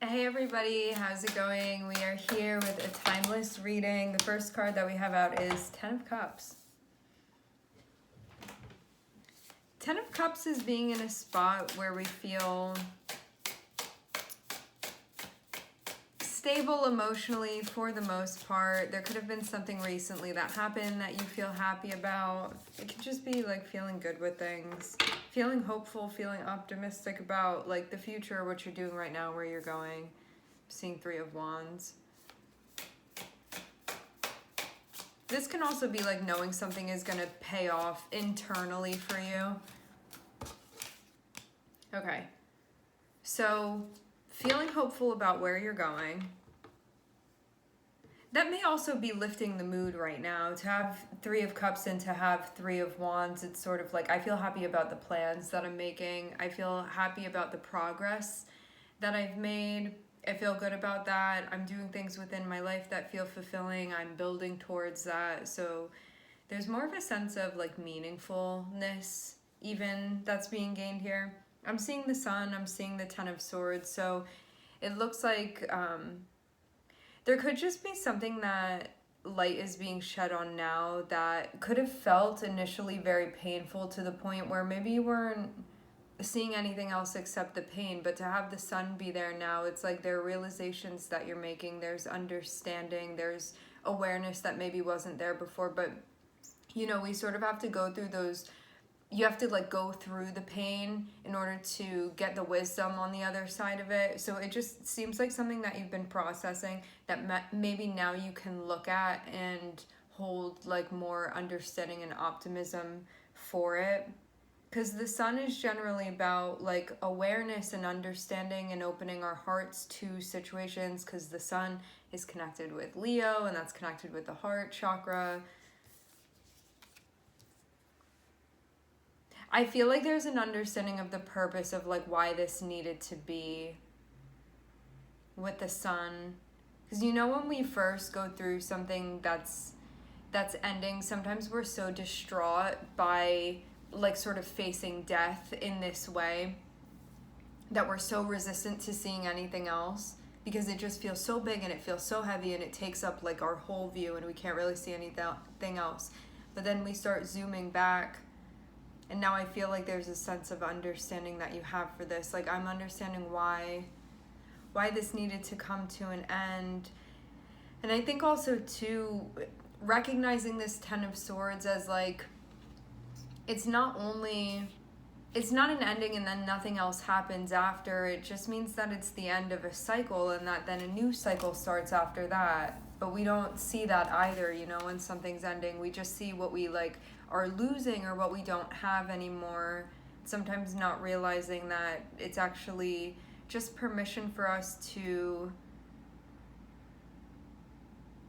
Hey everybody, how's it going? We are here with a timeless reading. The first card that we have out is Ten of Cups. Ten of Cups is being in a spot where we feel stable emotionally for the most part. There could have been something recently that happened that you feel happy about. It could just be like feeling good with things, feeling hopeful, feeling optimistic about like the future, what you're doing right now, where you're going. Seeing Three of Wands. This can also be like knowing something is going to pay off internally for you. Okay. So, feeling hopeful about where you're going. That may also be lifting the mood right now. To have Three of Cups and to have Three of Wands, it's sort of like I feel happy about the plans that I'm making. I feel happy about the progress that I've made. I feel good about that. I'm doing things within my life that feel fulfilling. I'm building towards that. So there's more of a sense of like meaningfulness even that's being gained here. I'm seeing the Sun. I'm seeing the Ten of Swords. So it looks like there could just be something that light is being shed on now that could have felt initially very painful to the point where maybe you weren't seeing anything else except the pain, but to have the Sun be there now, it's like there are realizations that you're making, there's understanding, there's awareness that maybe wasn't there before. But you know, we sort of have to go through those, you have to like go through the pain in order to get the wisdom on the other side of it. So it just seems like something that you've been processing that maybe now you can look at and hold like more understanding and optimism for it. Because the Sun is generally about like awareness and understanding and opening our hearts to situations, because the Sun is connected with Leo and that's connected with the heart chakra. I feel like there's an understanding of the purpose of like why this needed to be with the Sun. Because you know, when we first go through something that's ending, sometimes we're so distraught by like sort of facing death in this way that we're so resistant to seeing anything else, because it just feels so big and it feels so heavy and it takes up like our whole view and we can't really see anything else. But then we start zooming back, and now I feel like there's a sense of understanding that you have for this. Like I'm understanding why this needed to come to an end. And I think also too, recognizing this Ten of Swords as like, it's not an ending and then nothing else happens after. It just means that it's the end of a cycle and that then a new cycle starts after that. But we don't see that either, you know, when something's ending. We just see what we like are losing or what we don't have anymore. Sometimes not realizing that it's actually just permission for us to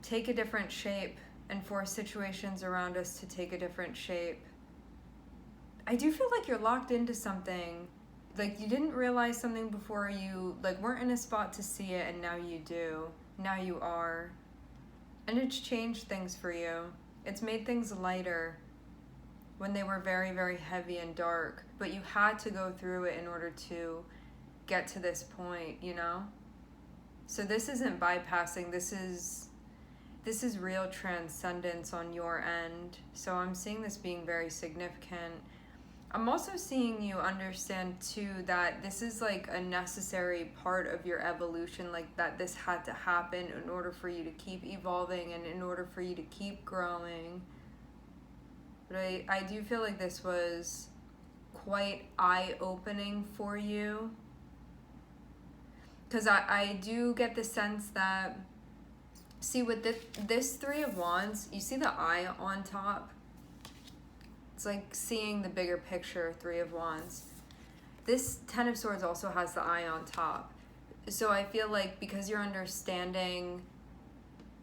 take a different shape and for situations around us to take a different shape. I do feel like you're locked into something. Like you didn't realize something before, you like weren't in a spot to see it, and now you do. Now you are. And it's changed things for you. It's made things lighter when they were very, very heavy and dark. But you had to go through it in order to get to this point, you know? So this isn't bypassing, this is real transcendence on your end. So I'm seeing this being very significant. I'm also seeing you understand too that this is like a necessary part of your evolution, like that this had to happen in order for you to keep evolving and in order for you to keep growing. But I do feel like this was quite eye-opening for you, because I do get the sense that, see, with this Three of Wands, you see the eye on top? It's like seeing the bigger picture, Three of Wands. This Ten of Swords also has the eye on top. So I feel like because you're understanding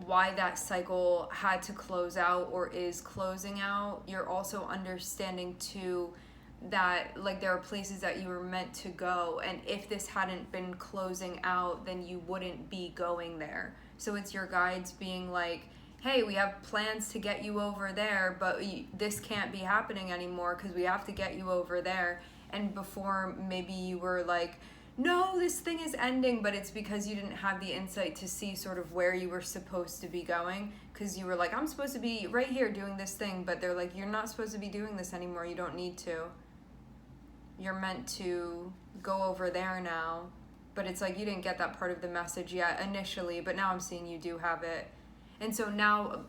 why that cycle had to close out or is closing out, you're also understanding too that like there are places that you were meant to go, and if this hadn't been closing out, then you wouldn't be going there. So it's your guides being like, hey, we have plans to get you over there, but this can't be happening anymore because we have to get you over there. And before, maybe you were like, no, this thing is ending, but it's because you didn't have the insight to see sort of where you were supposed to be going, because you were like, I'm supposed to be right here doing this thing, but they're like, you're not supposed to be doing this anymore, you don't need to. You're meant to go over there now. But it's like you didn't get that part of the message yet initially, but now I'm seeing you do have it. And so now,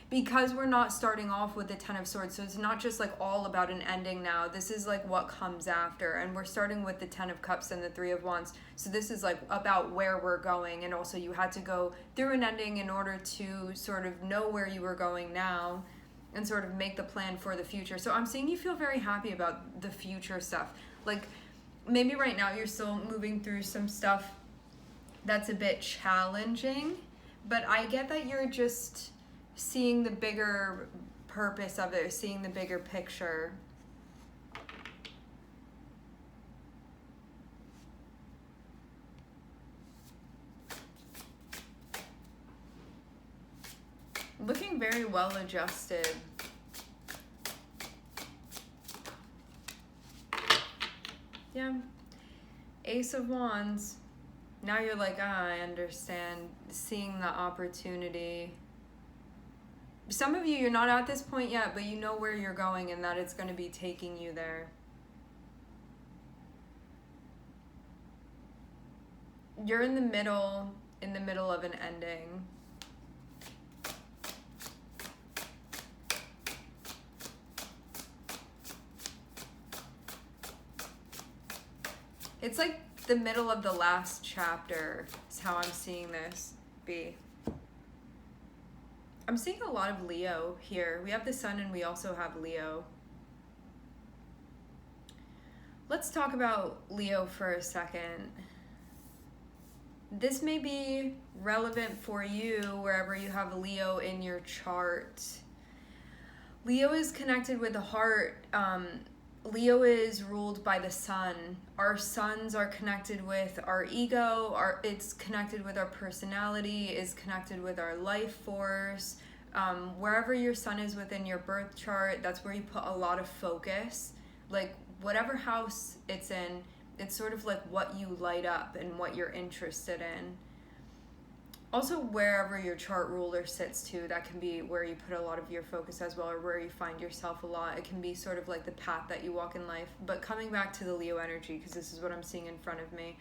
because we're not starting off with the Ten of Swords, so it's not just like all about an ending now. This is like what comes after. And we're starting with the Ten of Cups and the Three of Wands. So this is like about where we're going. And also you had to go through an ending in order to sort of know where you were going now and sort of make the plan for the future. So I'm seeing you feel very happy about the future stuff. Like, maybe right now you're still moving through some stuff that's a bit challenging, but I get that you're just seeing the bigger purpose of it, seeing the bigger picture. Looking very well adjusted. Yeah. Ace of Wands. Now you're like, I understand. Seeing the opportunity. Some of you, you're not at this point yet, but you know where you're going and that it's going to be taking you there. You're in the middle of an ending. It's like the middle of the last chapter is how I'm seeing this be. I'm seeing a lot of Leo here. We have the Sun and we also have Leo. Let's talk about Leo for a second. This may be relevant for you wherever you have Leo in your chart. Leo is connected with the heart. Leo is ruled by the sun. Our suns are connected with our ego, it's connected with our personality, is connected with our life force. Wherever your sun is within your birth chart, that's where you put a lot of focus. Like whatever house it's in, it's sort of like what you light up and what you're interested in. Also, wherever your chart ruler sits too, that can be where you put a lot of your focus as well, or where you find yourself a lot. It can be sort of like the path that you walk in life. But coming back to the Leo energy, because this is what I'm seeing in front of me,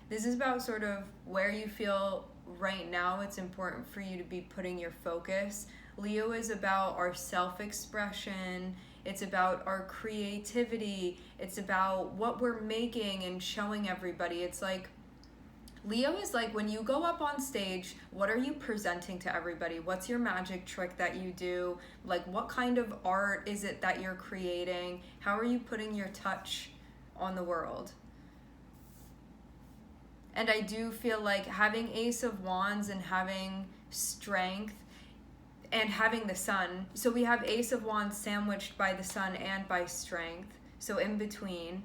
this is about sort of where you feel right now it's important for you to be putting your focus. Leo is about our self-expression. It's about our creativity. It's about what we're making and showing everybody. It's like, Leo is like when you go up on stage, what are you presenting to everybody? What's your magic trick that you do? Like what kind of art is it that you're creating? How are you putting your touch on the world? And I do feel like having Ace of Wands and having strength and having the Sun. So we have Ace of Wands sandwiched by the Sun and by strength. So in between.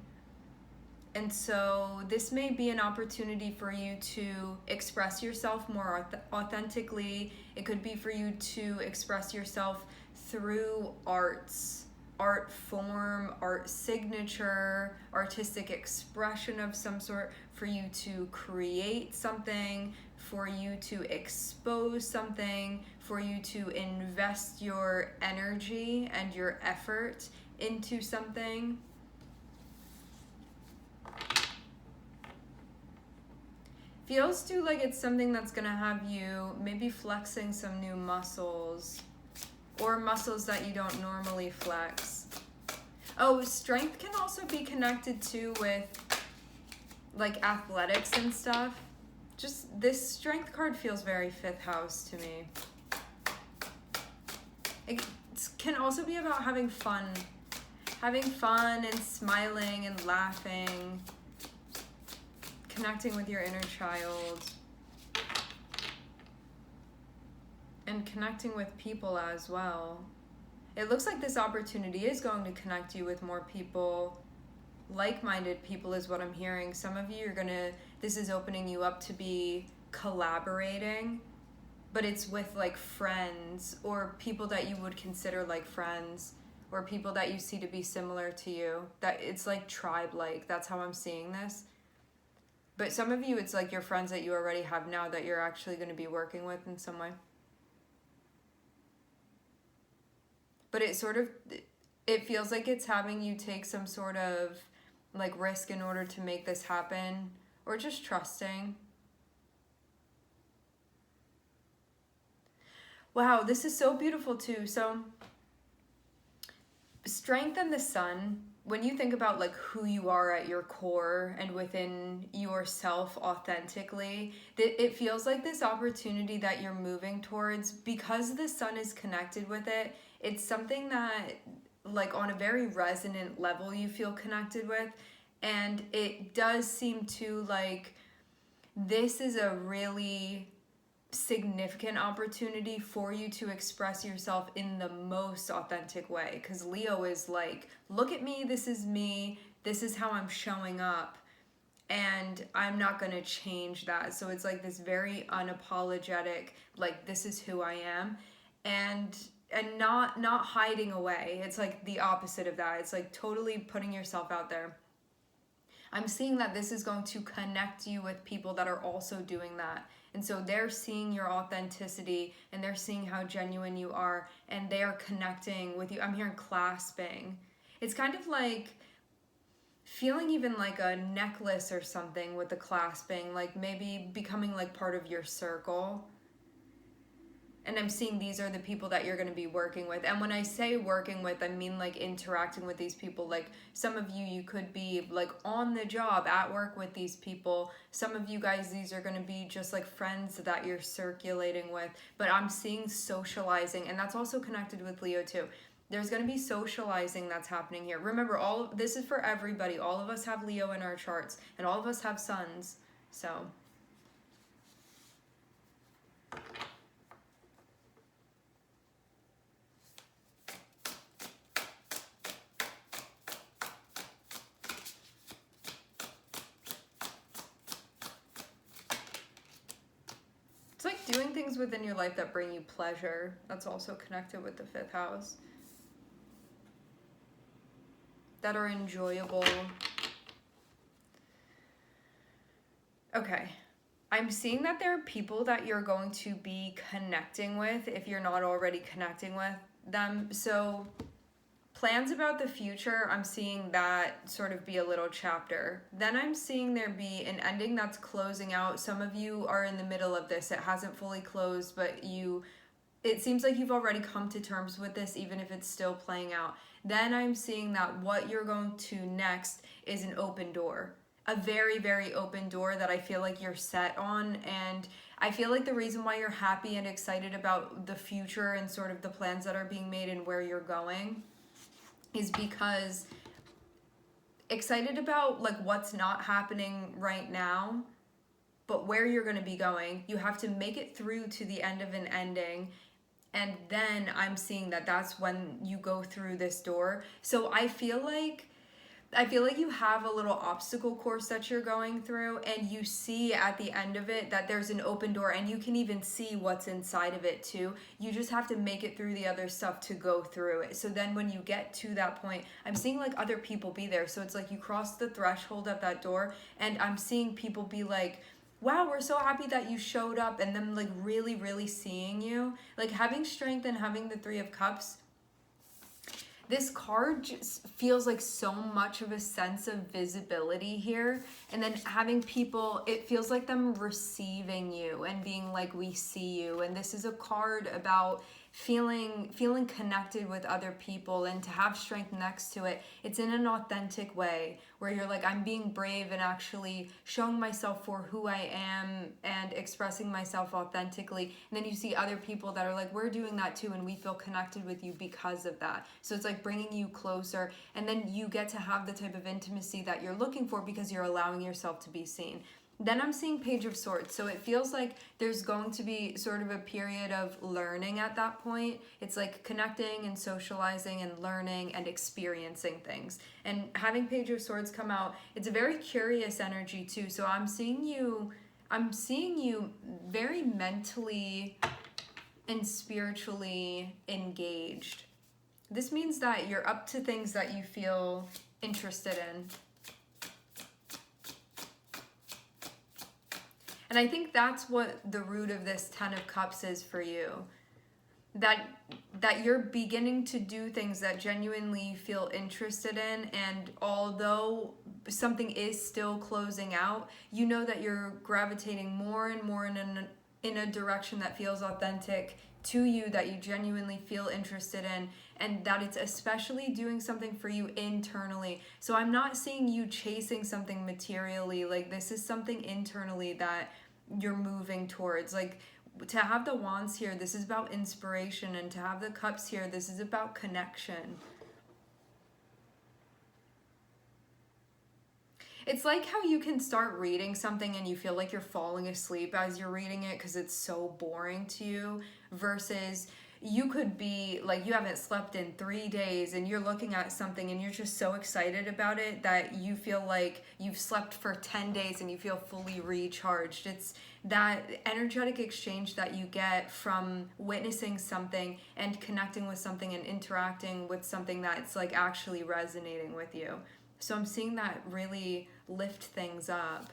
And so this may be an opportunity for you to express yourself more authentically. It could be for you to express yourself through arts, art form, art signature, artistic expression of some sort, for you to create something, for you to expose something, for you to invest your energy and your effort into something. Feels too like it's something that's gonna have you maybe flexing some new muscles or muscles that you don't normally flex. Oh, strength can also be connected too with like athletics and stuff. Just this strength card feels very fifth house to me. It can also be about having fun and smiling and laughing. Connecting with your inner child and connecting with people as well. It looks like this opportunity is going to connect you with more people, like-minded people is what I'm hearing. Some of you this is opening you up to be collaborating, but it's with like friends or people that you would consider like friends or people that you see to be similar to you. That it's like tribe-like. That's how I'm seeing this. But some of you, it's like your friends that you already have now that you're actually going to be working with in some way. But it feels like it's having you take some sort of like risk in order to make this happen, or just trusting. Wow, this is so beautiful too. So strength and the sun, when you think about like who you are at your core and within yourself authentically, it feels like this opportunity that you're moving towards, because the sun is connected with it. It's something that like on a very resonant level you feel connected with, and it does seem to like this is a really significant opportunity for you to express yourself in the most authentic way, because Leo is like, look at me, this is me, this is how I'm showing up, and I'm not going to change that. So it's like this very unapologetic, like this is who I am, and not hiding away. It's like the opposite of that. It's like totally putting yourself out there. I'm seeing that this is going to connect you with people that are also doing that. And so they're seeing your authenticity and they're seeing how genuine you are, and they're connecting with you. I'm hearing clasping. It's kind of like feeling even like a necklace or something with the clasping, like maybe becoming like part of your circle. And I'm seeing these are the people that you're going to be working with. And when I say working with, I mean like interacting with these people. Like some of you could be like on the job at work with these people. Some of you guys, these are going to be just like friends that you're circulating with. But I'm seeing socializing, and that's also connected with Leo too. There's going to be socializing that's happening here. Remember, this is for everybody. All of us have Leo in our charts, and all of us have suns. So it's like doing things within your life that bring you pleasure. That's also connected with the 5th house. That are enjoyable. Okay. I'm seeing that there are people that you're going to be connecting with if you're not already connecting with them. So plans about the future, I'm seeing that sort of be a little chapter. Then I'm seeing there be an ending that's closing out. Some of you are in the middle of this. It hasn't fully closed, but it seems like you've already come to terms with this, even if it's still playing out. Then I'm seeing that what you're going to next is an open door. A very, very open door that I feel like you're set on. And I feel like the reason why you're happy and excited about the future and sort of the plans that are being made and where you're going is because excited about like what's not happening right now, but where you're going to be going. You have to make it through to the end of an ending, and then I'm seeing that that's when you go through this door. So I feel like you have a little obstacle course that you're going through, and you see at the end of it that there's an open door, and you can even see what's inside of it too. You just have to make it through the other stuff to go through it. So then when you get to that point, I'm seeing like other people be there. So it's like you cross the threshold of that door, and I'm seeing people be like, wow, we're so happy that you showed up, and them like really, really seeing you. Like having strength and having the 3 of Cups, this card just feels like so much of a sense of visibility here. And then having people, it feels like them receiving you and being like, we see you. And this is a card about feeling connected with other people, and to have strength next to it. It's in an authentic way where you're like, I'm being brave and actually showing myself for who I am and expressing myself authentically. And then you see other people that are like, we're doing that too, and we feel connected with you because of that. So it's like bringing you closer, and then you get to have the type of intimacy that you're looking for because you're allowing yourself to be seen. Then I'm seeing Page of Swords. So it feels like there's going to be sort of a period of learning at that point. It's like connecting and socializing and learning and experiencing things. And having Page of Swords come out, it's a very curious energy too. So I'm seeing you very mentally and spiritually engaged. This means that you're up to things that you feel interested in. And I think that's what the root of this 10 of Cups is for you. That you're beginning to do things that genuinely feel interested in, and although something is still closing out, you know that you're gravitating more and more in a direction that feels authentic to you, that you genuinely feel interested in, and that it's especially doing something for you internally. So I'm not seeing you chasing something materially. Like, this is something internally that you're moving towards. Like, to have the Wands here, this is about inspiration, and to have the Cups here, this is about connection. It's like how you can start reading something and you feel like you're falling asleep as you're reading it because it's so boring to you, versus you could be like, you haven't slept in 3 days and you're looking at something and you're just so excited about it that you feel like you've slept for 10 days and you feel fully recharged. It's that energetic exchange that you get from witnessing something and connecting with something and interacting with something that's like actually resonating with you. So I'm seeing that really lift things up.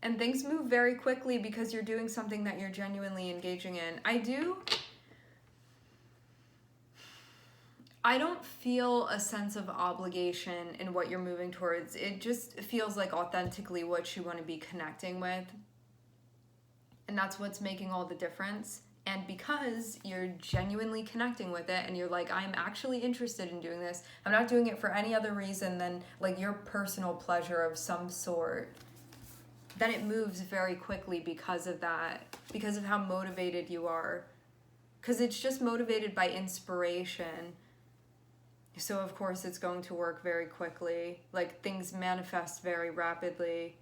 And things move very quickly because you're doing something that you're genuinely engaging in. I don't feel a sense of obligation in what you're moving towards. It just feels like authentically what you want to be connecting with. And that's what's making all the difference. And because you're genuinely connecting with it and you're like, I'm actually interested in doing this, I'm not doing it for any other reason than like your personal pleasure of some sort, then it moves very quickly because of that, because of how motivated you are. Because it's just motivated by inspiration. So of course it's going to work very quickly. Like, things manifest very rapidly.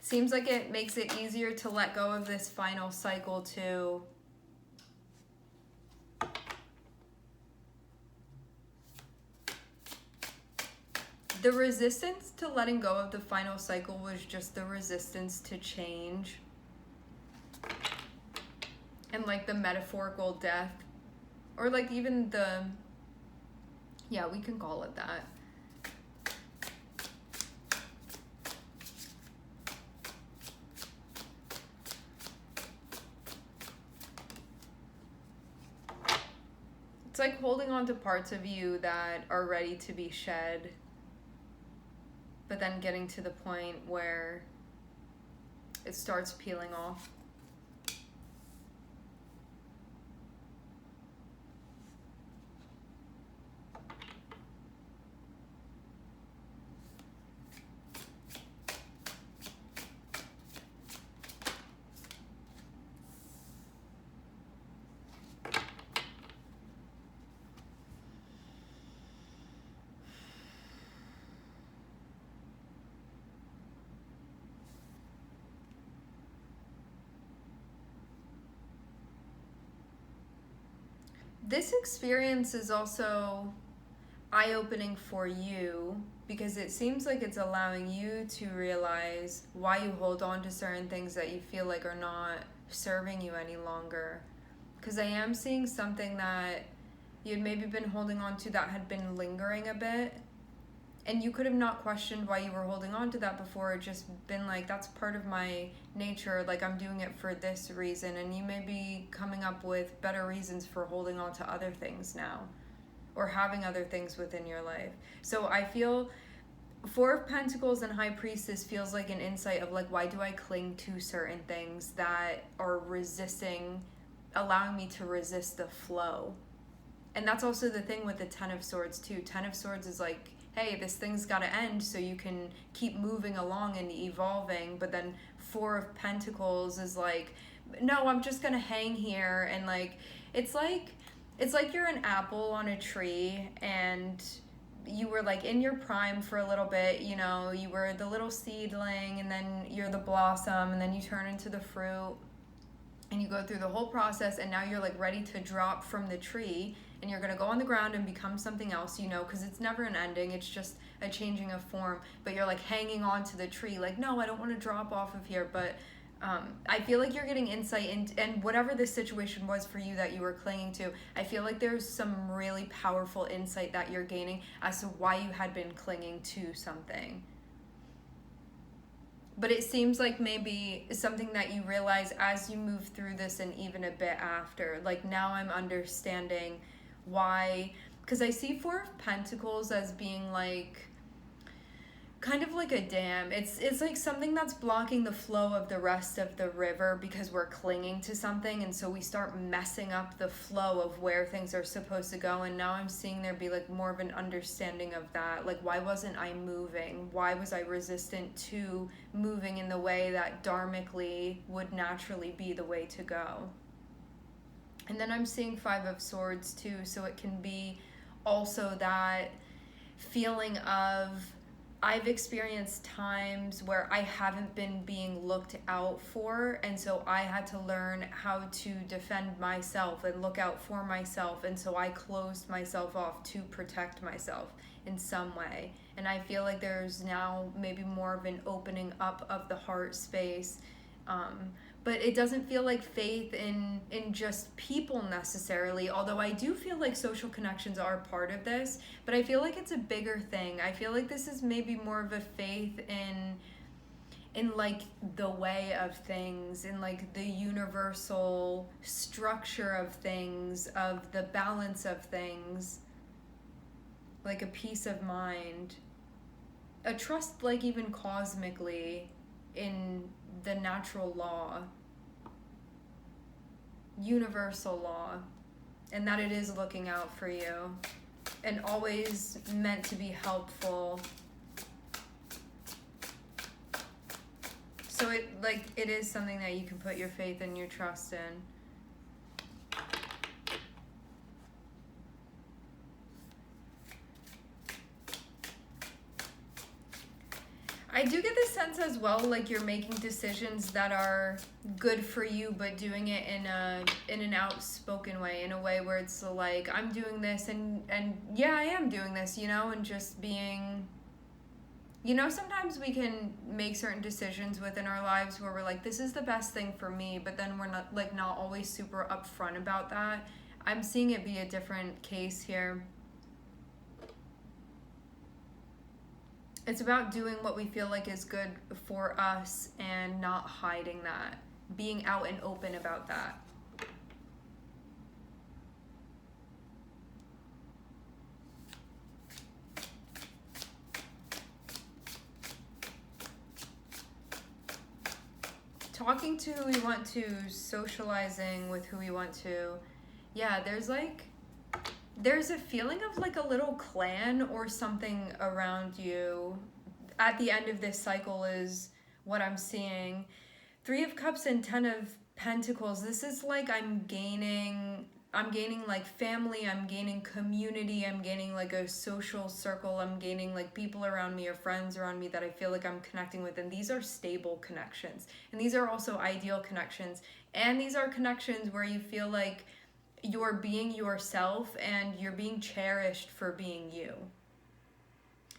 Seems like it makes it easier to let go of this final cycle too. The resistance to letting go of the final cycle was just the resistance to change. And like the metaphorical death, or like even the, yeah, we can call it that. It's like holding on to parts of you that are ready to be shed, but then getting to the point where it starts peeling off. This experience is also eye-opening for you because it seems like it's allowing you to realize why you hold on to certain things that you feel like are not serving you any longer. Because I am seeing something that you'd maybe been holding on to that had been lingering a bit. And you could have not questioned why you were holding on to that before. It just been like, that's part of my nature. Like, I'm doing it for this reason. And you may be coming up with better reasons for holding on to other things now, or having other things within your life. So I feel Four of Pentacles and High Priestess feels like an insight of like, why do I cling to certain things that are allowing me to resist the flow? And that's also the thing with the Ten of Swords too. Ten of Swords is like, hey, this thing's got to end so you can keep moving along and evolving. But then Four of Pentacles is like, no, I'm just going to hang here. And like, it's like you're an apple on a tree and you were like in your prime for a little bit, you know, you were the little seedling and then you're the blossom and then you turn into the fruit. and you go through the whole process, and now you're like ready to drop from the tree, and you're going to go on the ground and become something else, you know, because it's never an ending, it's just a changing of form. But you're like hanging on to the tree like, no, I don't want to drop off of here. But I feel like you're getting insight and whatever this situation was for you that you were clinging to, I feel like there's some really powerful insight that you're gaining as to why you had been clinging to something. But it seems like maybe something that you realize as you move through this, and even a bit after. Like, now I'm understanding why, because I see Four of Pentacles as being like kind of like a dam. It's like something that's blocking the flow of the rest of the river because we're clinging to something, and so we start messing up the flow of where things are supposed to go. And now I'm seeing there be like more of an understanding of that. Like, why wasn't I moving? Why was I resistant to moving in the way that dharmically would naturally be the way to go? And then I'm seeing Five of Swords too, so it can be also that feeling of, I've experienced times where I haven't been being looked out for, and so I had to learn how to defend myself and look out for myself, and so I closed myself off to protect myself in some way. And I feel like there's now maybe more of an opening up of the heart space. But it doesn't feel like faith in just people necessarily, although I do feel like social connections are part of this, but I feel like it's a bigger thing. I feel like this is maybe more of a faith in like the way of things, in like the universal structure of things, of the balance of things, like a peace of mind, a trust, like even cosmically, in the natural law, universal law, and that it is looking out for you and always meant to be helpful. So it is something that you can put your faith and your trust in. I do get the sense as well, like you're making decisions that are good for you, but doing it in an outspoken way, in a way where it's like, I'm doing this, and yeah, I am doing this, you know, and just being, you know, sometimes we can make certain decisions within our lives where we're like, this is the best thing for me, but then we're not always super upfront about that. I'm seeing it be a different case here. It's about doing what we feel like is good for us and not hiding that, being out and open about that. Talking to who we want to, socializing with who we want to. Yeah, there's a feeling of like a little clan or something around you at the end of this cycle is what I'm seeing. Three of Cups and Ten of Pentacles. This is like I'm gaining like family, I'm gaining community, I'm gaining like a social circle, I'm gaining like people around me or friends around me that I feel like I'm connecting with, and these are stable connections. And these are also ideal connections. And these are connections where you feel like you're being yourself and you're being cherished for being you.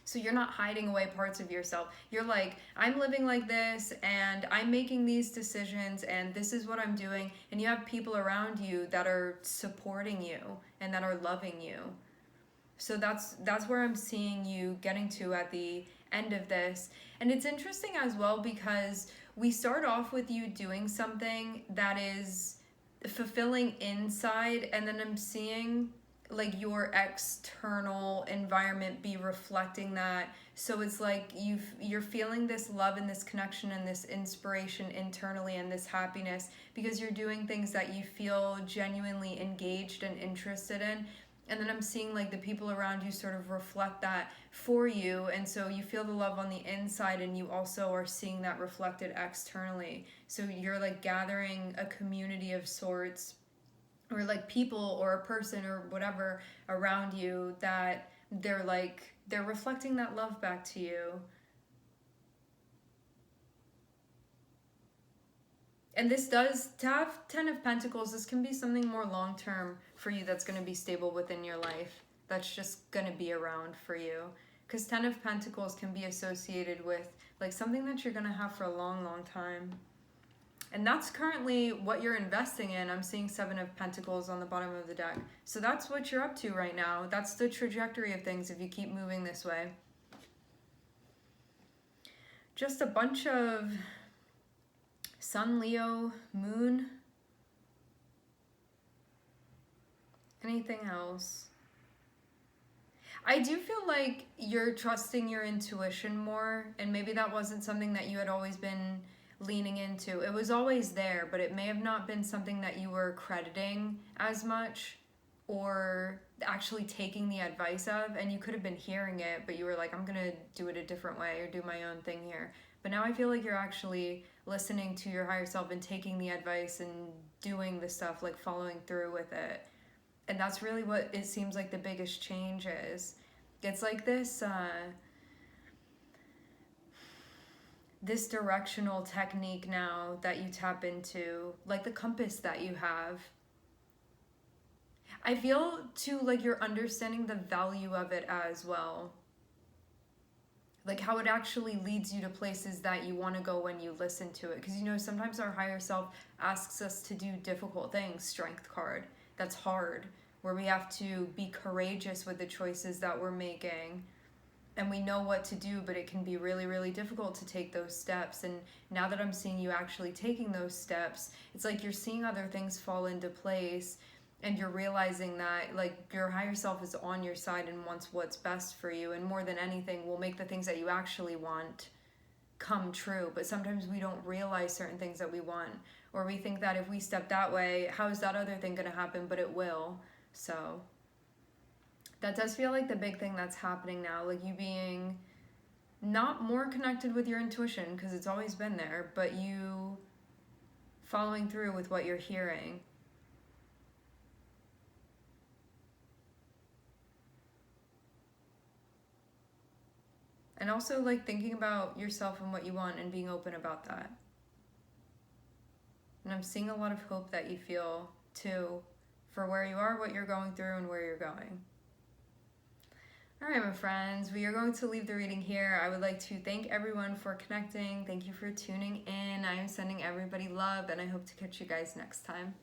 So you're not hiding away parts of yourself. You're like, I'm living like this and I'm making these decisions and this is what I'm doing. And you have people around you that are supporting you and that are loving you. So that's where I'm seeing you getting to at the end of this. And it's interesting as well because we start off with you doing something that is fulfilling inside, and then I'm seeing like your external environment be reflecting that. So it's like you're feeling this love and this connection and this inspiration internally and this happiness because you're doing things that you feel genuinely engaged and interested in. And then I'm seeing like the people around you sort of reflect that for you. And so you feel the love on the inside and you also are seeing that reflected externally. So you're like gathering a community of sorts, or like people or a person or whatever around you that they're reflecting that love back to you. And to have 10 of Pentacles, this can be something more long term for you that's going to be stable within your life. That's just going to be around for you. Because 10 of Pentacles can be associated with like something that you're going to have for a long, long time. And that's currently what you're investing in. I'm seeing 7 of Pentacles on the bottom of the deck. So that's what you're up to right now. That's the trajectory of things if you keep moving this way. Just a bunch of Sun, Leo, Moon. Anything else? I do feel like you're trusting your intuition more, and maybe that wasn't something that you had always been leaning into. It was always there, but it may have not been something that you were crediting as much or actually taking the advice of, and you could have been hearing it, but you were like, I'm gonna do it a different way or do my own thing here. But now I feel like you're actually listening to your higher self and taking the advice and doing the stuff, like following through with it. And that's really what it seems like the biggest change is. It's like this directional technique now that you tap into, like the compass that you have. I feel too like you're understanding the value of it as well. Like how it actually leads you to places that you want to go when you listen to it. Because you know, sometimes our higher self asks us to do difficult things, Strength card. That's hard, where we have to be courageous with the choices that we're making. And we know what to do, but it can be really, really difficult to take those steps. And now that I'm seeing you actually taking those steps, it's like you're seeing other things fall into place, and you're realizing that like your higher self is on your side and wants what's best for you, and more than anything will make the things that you actually want come true. But sometimes we don't realize certain things that we want, or we think that if we step that way, how is that other thing going to happen? But it will. So that does feel like the big thing that's happening now, like you being not more connected with your intuition, because it's always been there, but you following through with what you're hearing. And also like thinking about yourself and what you want and being open about that. And I'm seeing a lot of hope that you feel too for where you are, what you're going through, and where you're going. All right, my friends, we are going to leave the reading here. I would like to thank everyone for connecting. Thank you for tuning in. I am sending everybody love, and I hope to catch you guys next time.